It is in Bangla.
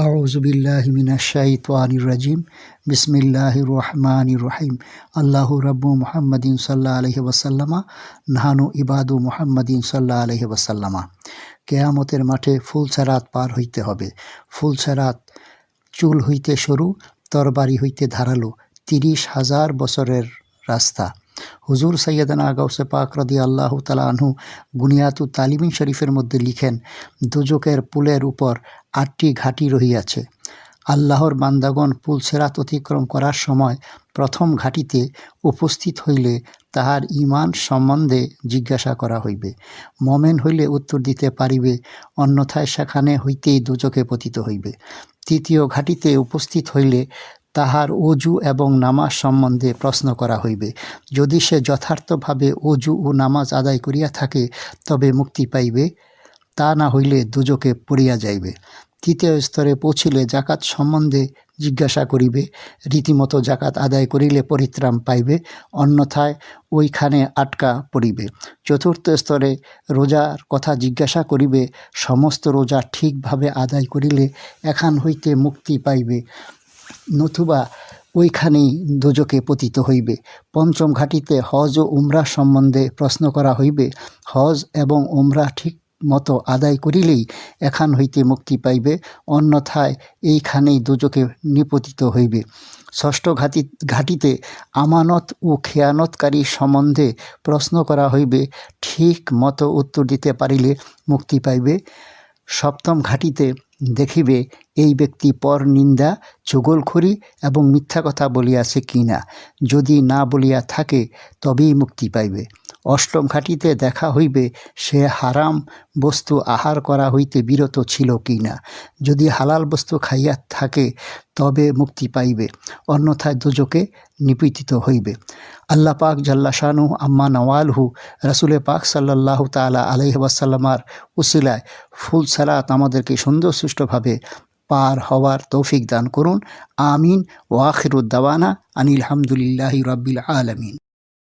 আউযু বিল্লাহি মিনাশ শাইতানির রাজিম। বিসমিল্লাহির রহমানির রহিম। আল্লাহু রাব্বু মুহাম্মাদিন সাল্লাল্লাহু আলাইহি ওয়াসাল্লামা নাহানু ইবাদু মুহাম্মাদিন সাল্লাল্লাহু আলাইহি ওয়াসাল্লামা। কিয়ামতের মাঠে ফুলসেরাত পার হইতে হবে। ফুলসেরাত চুল হইতে সরু, তরবারি হইতে ধারালো, ৩০,০০০ বছরের রাস্তা। হুজুর সৈয়দনা গাউসে পাক রাদিয়াল্লাহু তাআলা আনহু বুনিয়াতুত তালিমিন শরীফের মধ্যে লিখেন, দোজখের পুলের উপর ৮টি ঘাঁটি রহিয়াছে। আল্লাহর বান্দাগণ পুলসেরাত অতিক্রম করার সময় প্রথম ঘাঁটিতে উপস্থিত হইলে তাহার ঈমান সম্বন্ধে জিজ্ঞাসা করা হইবে। মোমেন হইলে উত্তর দিতে পারিবে, অন্যথায় সেখানে হইতেই দোজখে পতিত হইবে। তৃতীয় ঘাঁটিতে উপস্থিত হইলে তাহার অজু এবং নামাজ সম্বন্ধে প্রশ্ন করা হইবে। যদি সে যথার্থভাবে অজু ও নামাজ আদায় করিয়া থাকে তবে মুক্তি পাইবে, তা না হইলে দোজখে পড়িয়া যাইবে। তৃতীয় স্তরে পৌঁছিলে জাকাত সম্বন্ধে জিজ্ঞাসা করিবে। রীতিমতো জাকাত আদায় করিলে পরিত্রাণ পাইবে, অন্যথায় ওইখানে আটকা পড়িবে। চতুর্থ স্তরে রোজার কথা জিজ্ঞাসা করিবে। সমস্ত রোজা ঠিকভাবে আদায় করিলে এখান হইতে মুক্তি পাইবে, নতুবা ওইখানেই দোজখে পতিত হইবে। পঞ্চম ঘাঁটিতে হজ ও উমরাহ সম্বন্ধে প্রশ্ন করা হইবে। হজ এবং উমরাহ ঠিক মতো আদায় করিলেই এখান হইতে মুক্তি পাইবে, অন্যথায় এইখানেই দোজখে নিপতিত হইবে। ষষ্ঠ ঘাঁটিতে আমানত ও খেয়ানতকারী সম্বন্ধে প্রশ্ন করা হইবে। ঠিক মতো উত্তর দিতে পারিলে মুক্তি পাইবে। সপ্তম ঘাঁটিতে দেখিবে এই ব্যক্তি পর নিন্দা, চুগলখড়ি এবং মিথ্যা কথা বলিয়াছে কিনা। যদি না বলিয়া থাকে তবেই মুক্তি পাইবে। অষ্টম ঘাঁটিতে দেখা হইবে সে হারাম বস্তু আহার করা হইতে বিরত ছিল কিনা। যদি হালাল বস্তু খাইয়া থাকে তবে মুক্তি পাইবে, অন্যথায় দোজখে নিপতিত হইবে। আল্লাহ পাক জাল্লা শানুহু আম্মা নওয়ালহু রাসূলে পাক সাল্লাল্লাহু তাআলা আলাইহি ওয়াসাল্লামার উসিলায় ফুলসেরাত আমাদেরকে সুন্দর সুষ্ঠুভাবে পার হওয়ার তৌফিক দান করুন। আমিন। ওয়া আখিরুদ দাওয়ানা আনিল হামদুলিল্লাহি রাব্বিল আলামিন।